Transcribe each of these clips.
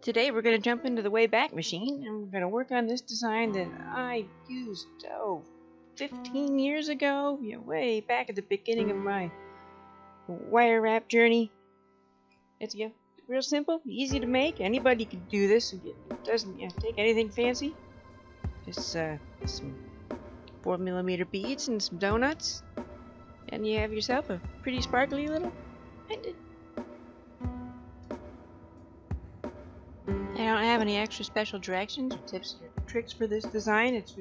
Today we're going to jump into the Wayback Machine and we're going to work on this design that I used, 15 years ago, way back at the beginning of my wire wrap journey. It's real simple, easy to make. Anybody can do this. It doesn't take anything fancy. Just some 4mm beads and some doughnuts, and you have yourself a pretty sparkly little pendant. I don't have any extra special directions or tips or tricks for this design. It's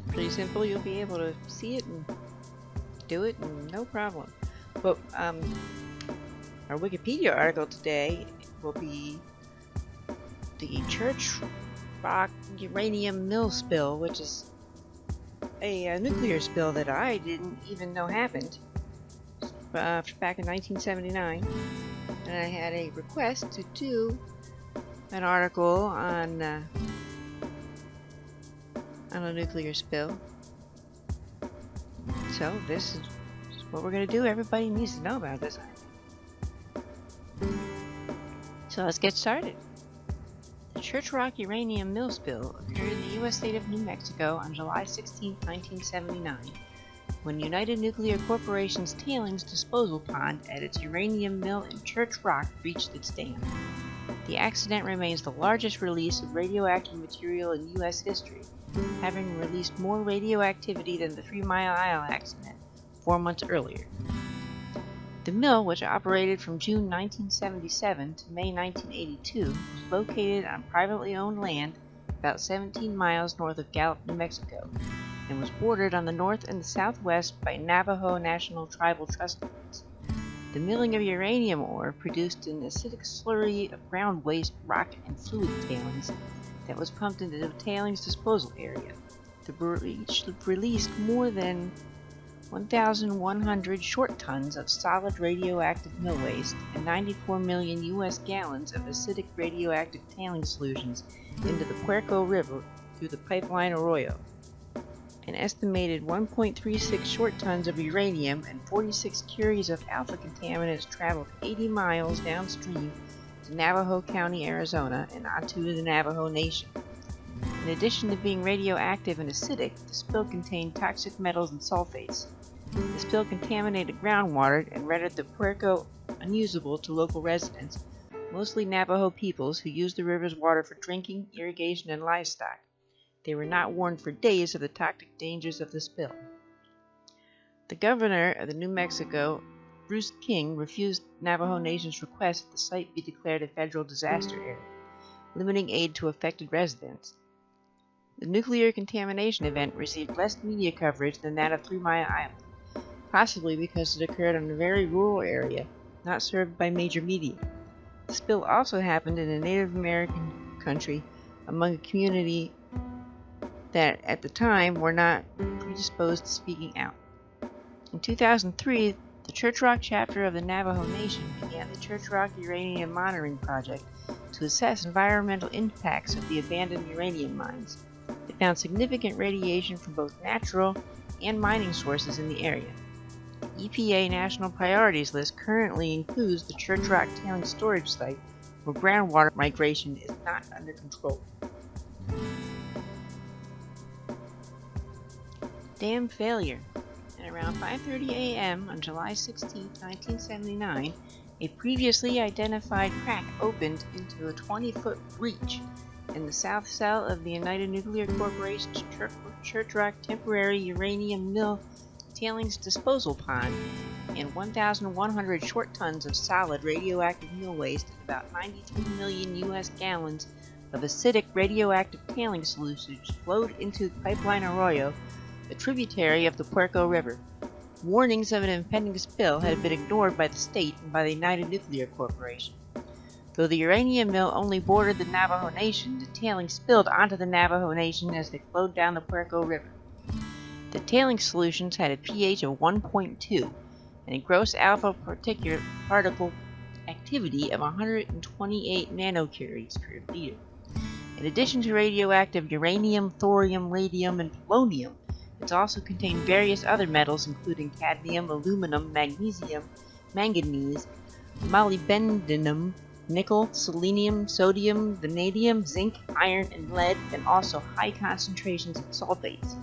pretty simple. You'll be able to see it and do it and no problem. But our Wikipedia article today will be the Church Rock uranium mill spill, which is a nuclear spill that I didn't even know happened back in 1979. And I had a request to do an article on a nuclear spill. So this is what we're going to do. Everybody needs to know about this. So let's get started. The Church Rock uranium mill spill occurred in the U.S. state of New Mexico on July 16, 1979, when United Nuclear Corporation's tailings disposal pond at its uranium mill in Church Rock breached its dam. The accident remains the largest release of radioactive material in U.S. history, having released more radioactivity than the 3 Mile Isle accident 4 months earlier. The mill, which operated from June 1977 to May 1982, was located on privately owned land about 17 miles north of Gallup, New Mexico, and was bordered on the north and the southwest by Navajo National Tribal Trust lands. The milling of uranium ore produced an acidic slurry of ground waste, rock, and fluid tailings that was pumped into the tailings disposal area. The breach released more than 1,100 short tons of solid radioactive mill waste and 94 million U.S. gallons of acidic radioactive tailings solutions into the Puerco River through the pipeline Arroyo. An estimated 1.36 short tons of uranium and 46 curies of alpha contaminants traveled 80 miles downstream to Navajo County, Arizona, and onto the Navajo Nation. In addition to being radioactive and acidic, the spill contained toxic metals and sulfates. The spill contaminated groundwater and rendered the Puerco unusable to local residents, mostly Navajo peoples who used the river's water for drinking, irrigation, and livestock. They were not warned for days of the toxic dangers of the spill. The governor of New Mexico, Bruce King, refused Navajo Nation's request that the site be declared a federal disaster area, limiting aid to affected residents. The nuclear contamination event received less media coverage than that of 3 Mile Island, possibly because it occurred in a very rural area, not served by major media. The spill also happened in a Native American country among a community that at the time were not predisposed to speaking out. In 2003, the Church Rock chapter of the Navajo Nation began the Church Rock Uranium Monitoring Project to assess environmental impacts of the abandoned uranium mines. They found significant radiation from both natural and mining sources in the area. The EPA National Priorities List currently includes the Church Rock tailings storage site, where groundwater migration is not under control. Dam failure. At around 5:30 a.m. on July 16, 1979, a previously identified crack opened into a 20-foot breach in the south cell of the United Nuclear Corporation's Church Rock temporary uranium mill tailings disposal pond, and 1,100 short tons of solid radioactive mill waste and about 93 million U.S. gallons of acidic radioactive tailings solutions flowed into the pipeline Arroyo, a tributary of the Puerco River. Warnings of an impending spill had been ignored by the state and by the United Nuclear Corporation. Though the uranium mill only bordered the Navajo Nation, the tailings spilled onto the Navajo Nation as they flowed down the Puerco River. The tailings solutions had a pH of 1.2 and a gross alpha particle activity of 128 nanocuries per liter. In addition to radioactive uranium, thorium, radium, and polonium, it also contained various other metals including cadmium, aluminum, magnesium, manganese, molybdenum, nickel, selenium, sodium, vanadium, zinc, iron, and lead, and also high concentrations of sulfates.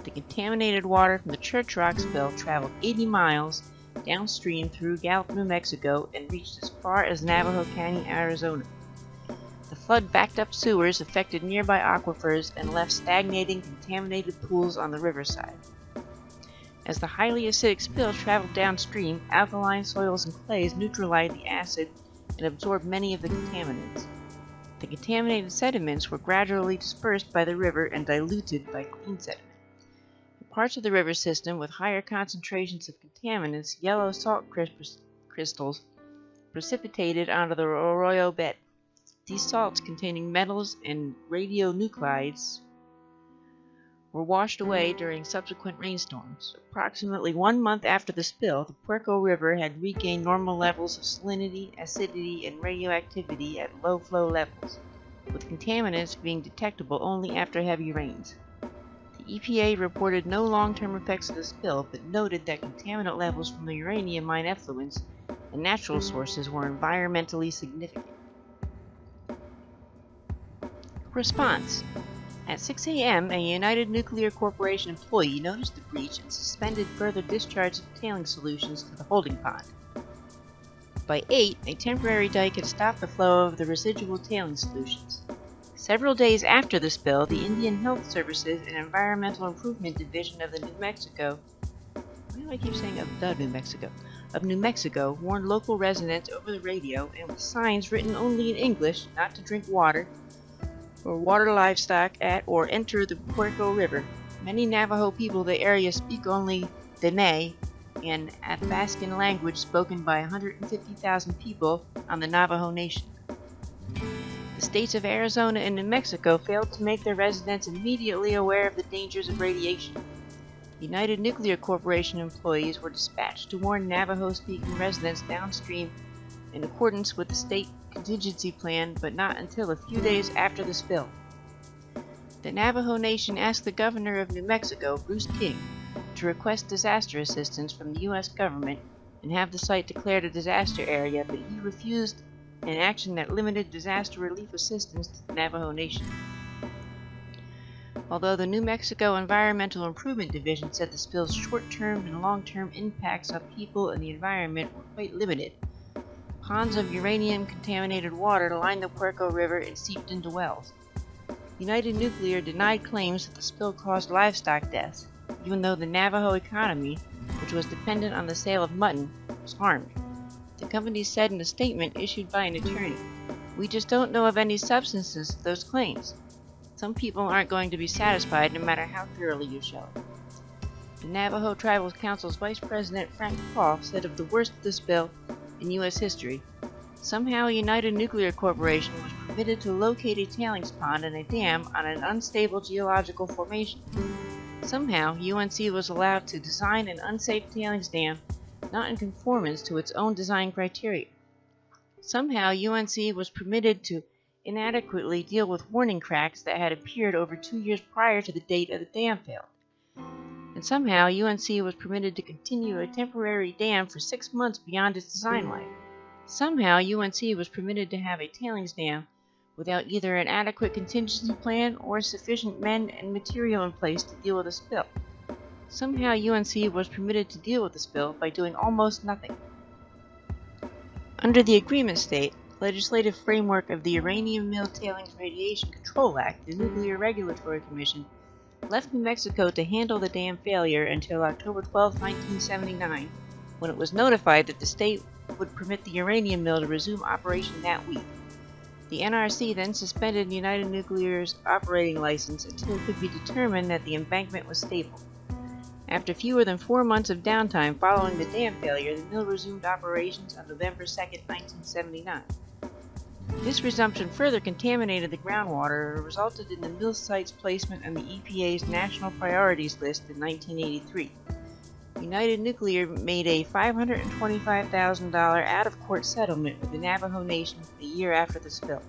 The contaminated water from the Church Rock spill traveled 80 miles downstream through Gallup, New Mexico, and reached as far as Navajo County, Arizona. The flood backed up sewers, affected nearby aquifers, and left stagnating, contaminated pools on the riverside. As the highly acidic spill traveled downstream, alkaline soils and clays neutralized the acid and absorbed many of the contaminants. The contaminated sediments were gradually dispersed by the river and diluted by clean sediment. In parts of the river system with higher concentrations of contaminants, yellow salt crystals precipitated onto the arroyo bed. These salts, containing metals and radionuclides, were washed away during subsequent rainstorms. Approximately 1 month after the spill, the Puerco River had regained normal levels of salinity, acidity, and radioactivity at low flow levels, with contaminants being detectable only after heavy rains. The EPA reported no long-term effects of the spill, but noted that contaminant levels from the uranium mine effluents and natural sources were environmentally significant. Response. At 6 a.m., a United Nuclear Corporation employee noticed the breach and suspended further discharge of tailing solutions to the holding pond. By 8, a temporary dike had stopped the flow of the residual tailing solutions. Several days after the spill, the Indian Health Services and Environmental Improvement Division of New Mexico warned local residents over the radio and with signs written only in English not to drink water or water livestock at or enter the Puerco River. Many Navajo people of the area speak only Dene, an Athabascan language spoken by 150,000 people on the Navajo Nation. The states of Arizona and New Mexico failed to make their residents immediately aware of the dangers of radiation. United Nuclear Corporation employees were dispatched to warn Navajo-speaking residents downstream in accordance with the state contingency plan, but not until a few days after the spill. The Navajo Nation asked the governor of New Mexico, Bruce King, to request disaster assistance from the U.S. government and have the site declared a disaster area, but he refused an action that limited disaster relief assistance to the Navajo Nation. Although the New Mexico Environmental Improvement Division said the spill's short-term and long-term impacts on people and the environment were quite limited, ponds of uranium-contaminated water lined the Puerco River and seeped into wells. United Nuclear denied claims that the spill caused livestock deaths, even though the Navajo economy, which was dependent on the sale of mutton, was harmed. The company said in a statement issued by an attorney, "We just don't know of any substances to those claims. Some people aren't going to be satisfied no matter how thoroughly you show it." The Navajo Tribal Council's Vice President Frank Paul said of the worst of the spill in U.S. history, somehow United Nuclear Corporation was permitted to locate a tailings pond and a dam on an unstable geological formation. Somehow UNC was allowed to design an unsafe tailings dam not in conformance to its own design criteria. Somehow UNC was permitted to inadequately deal with warning cracks that had appeared over 2 years prior to the date of the dam failed. And somehow UNC was permitted to continue a temporary dam for 6 months beyond its design life. Somehow UNC was permitted to have a tailings dam without either an adequate contingency plan or sufficient men and material in place to deal with a spill. Somehow UNC was permitted to deal with the spill by doing almost nothing. Under the agreement state, legislative framework of the Uranium Mill Tailings Radiation Control Act, the Nuclear Regulatory Commission left New Mexico to handle the dam failure until October 12, 1979, when it was notified that the state would permit the uranium mill to resume operation that week. The NRC then suspended United Nuclear's operating license until it could be determined that the embankment was stable. After fewer than 4 months of downtime following the dam failure, the mill resumed operations on November 2, 1979. This resumption further contaminated the groundwater and resulted in the mill site's placement on the EPA's National Priorities List in 1983. United Nuclear made a $525,000 out-of-court settlement with the Navajo Nation a year after the spill.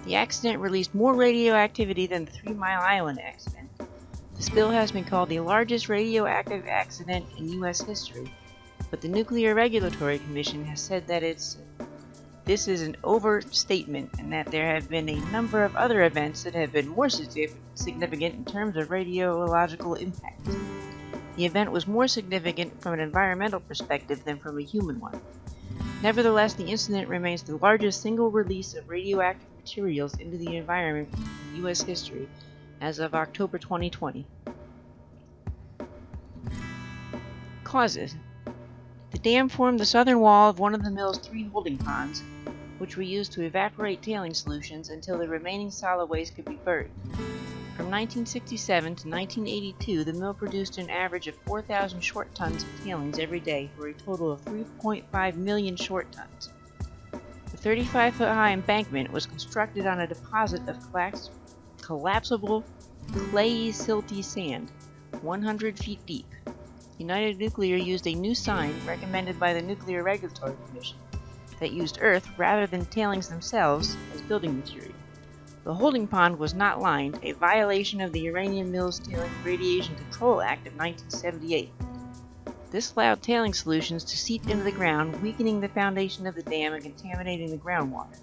The accident released more radioactivity than the 3 Mile Island accident. The spill has been called the largest radioactive accident in U.S. history, but the Nuclear Regulatory Commission has said that it's This is an overstatement, and that there have been a number of other events that have been more significant in terms of radiological impact. The event was more significant from an environmental perspective than from a human one. Nevertheless, the incident remains the largest single release of radioactive materials into the environment in U.S. history as of October 2020. Causes. The dam formed the southern wall of one of the mill's 3 holding ponds, which were used to evaporate tailing solutions until the remaining solid waste could be buried. From 1967 to 1982, the mill produced an average of 4,000 short tons of tailings every day for a total of 3.5 million short tons. The 35-foot-high embankment was constructed on a deposit of collapsible clayey silty sand, 100 feet deep. United Nuclear used a new sign recommended by the Nuclear Regulatory Commission that used earth rather than tailings themselves as building material. The holding pond was not lined, a violation of the Uranium Mills Tailing Radiation Control Act of 1978. This allowed tailing solutions to seep into the ground, weakening the foundation of the dam and contaminating the groundwater.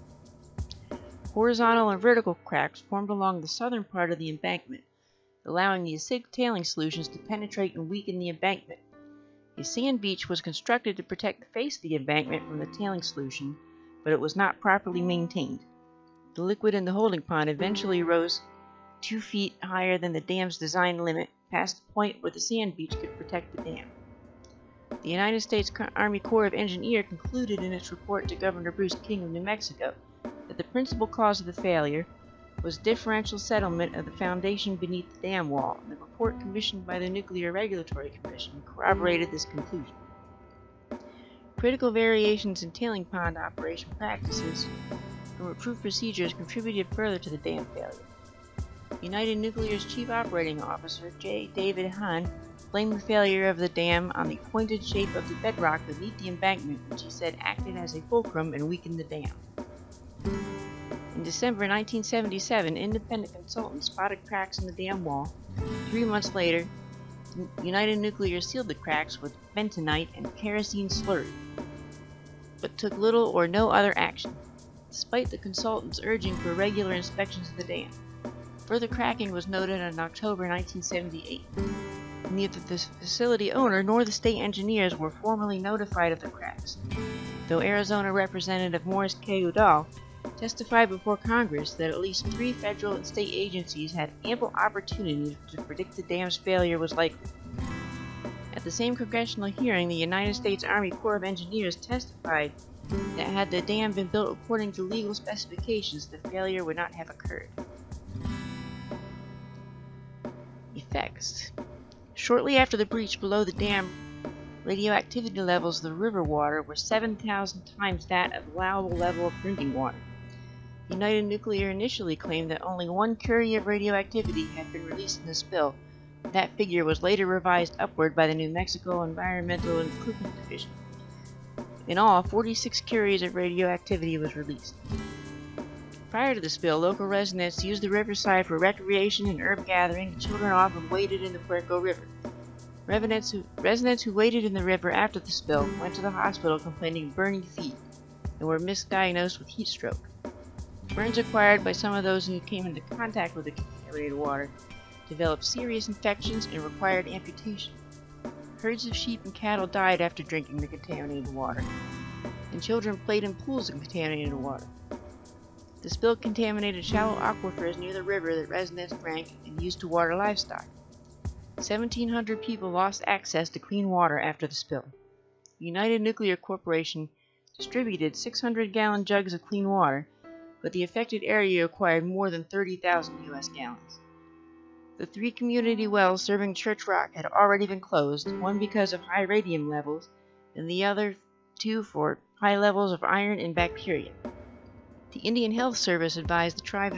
Horizontal and vertical cracks formed along the southern part of the embankment, allowing the acidic tailing solutions to penetrate and weaken the embankment. A sand beach was constructed to protect the face of the embankment from the tailing solution, but it was not properly maintained. The liquid in the holding pond eventually rose 2 feet higher than the dam's design limit, past the point where the sand beach could protect the dam. The United States Army Corps of Engineers concluded in its report to Governor Bruce King of New Mexico that the principal cause of the failure was differential settlement of the foundation beneath the dam wall, and the report commissioned by the Nuclear Regulatory Commission corroborated this conclusion. Critical variations in tailing pond operation practices and improved procedures contributed further to the dam failure. United Nuclear's Chief Operating Officer, J. David Hahn, blamed the failure of the dam on the pointed shape of the bedrock beneath the embankment, which he said acted as a fulcrum and weakened the dam. In December 1977, independent consultants spotted cracks in the dam wall. 3 months later, United Nuclear sealed the cracks with bentonite and kerosene slurry, but took little or no other action, despite the consultants urging for regular inspections of the dam. Further cracking was noted in October 1978. Neither the facility owner nor the state engineers were formally notified of the cracks, though Arizona Representative Morris K. Udall testified before Congress that at least 3 federal and state agencies had ample opportunity to predict the dam's failure was likely. At the same congressional hearing, the United States Army Corps of Engineers testified that had the dam been built according to legal specifications, the failure would not have occurred. Effects. Shortly after the breach below the dam, radioactivity levels of the river water were 7,000 times that of the allowable level of drinking water. United Nuclear initially claimed that only 1 curie of radioactivity had been released in the spill. That figure was later revised upward by the New Mexico Environmental Improvement Division. In all, 46 curies of radioactivity was released. Prior to the spill, local residents used the riverside for recreation and herb gathering, and children often waded in the Puerco River. Residents who waded in the river after the spill went to the hospital complaining of burning feet and were misdiagnosed with heat stroke. Burns acquired by some of those who came into contact with the contaminated water developed serious infections and required amputation. Herds of sheep and cattle died after drinking the contaminated water, and children played in pools of contaminated water. The spill contaminated shallow aquifers near the river that residents drank and used to water livestock. 1,700 people lost access to clean water after the spill. United Nuclear Corporation distributed 600-gallon jugs of clean water, but the affected area required more than 30,000 U.S. gallons. The 3 community wells serving Church Rock had already been closed, one because of high radium levels, and the other 2 for high levels of iron and bacteria. The Indian Health Service advised the tribe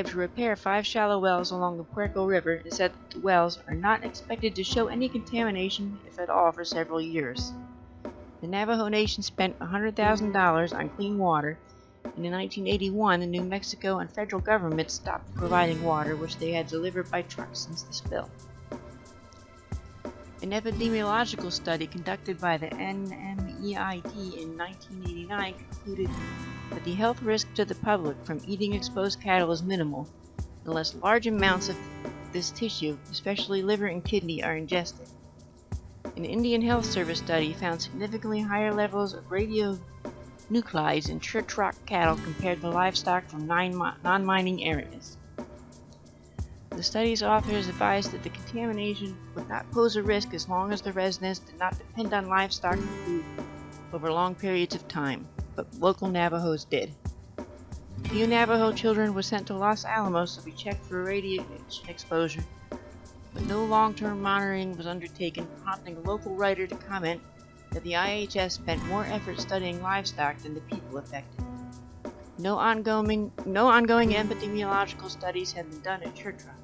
to repair 5 shallow wells along the Puerco River and said that the wells are not expected to show any contamination, if at all, for several years. The Navajo Nation spent $100,000 on clean water, and in 1981 the New Mexico and federal government stopped providing water, which they had delivered by truck since the spill. An epidemiological study conducted by the NME PID in 1989 concluded that the health risk to the public from eating exposed cattle is minimal unless large amounts of this tissue, especially liver and kidney, are ingested. An Indian Health Service study found significantly higher levels of radionuclides in church rock cattle compared to livestock from non-mining areas. The study's authors advised that the contamination would not pose a risk as long as the residents did not depend on livestock for food over long periods of time, but local Navajos did. A few Navajo children were sent to Los Alamos to be checked for radiation exposure, but no long-term monitoring was undertaken, prompting a local writer to comment that the IHS spent more effort studying livestock than the people affected. No ongoing epidemiological studies have been done at Church Rock.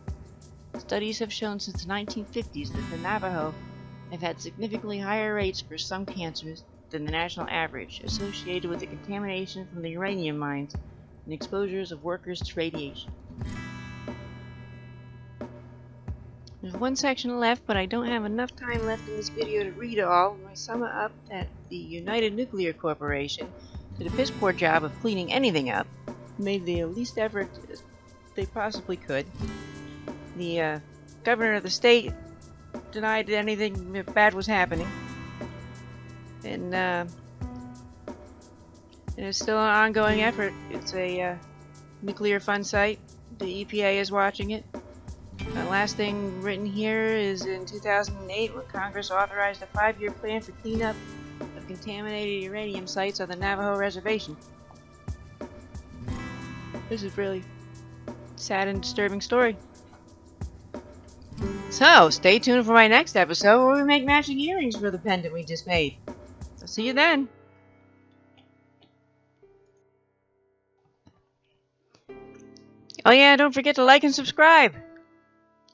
Studies have shown since the 1950s that the Navajo have had significantly higher rates for some cancers than the national average, associated with the contamination from the uranium mines and exposures of workers to radiation. There's one section left, but I don't have enough time left in this video to read it all. I sum it up that the United Nuclear Corporation did a piss poor job of cleaning anything up, made the least effort they possibly could. The governor of the state denied that anything bad was happening, and it's still an ongoing effort. It's a nuclear fun site. The EPA is watching it. The last thing written here is in 2008 when Congress authorized a 5-year plan for cleanup of contaminated uranium sites on the Navajo reservation. This is really sad and disturbing story. So, stay tuned for my next episode where we make matching earrings for the pendant we just made. So see you then. Oh yeah, don't forget to like and subscribe.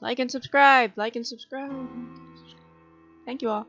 Like and subscribe. Like and subscribe. Thank you all.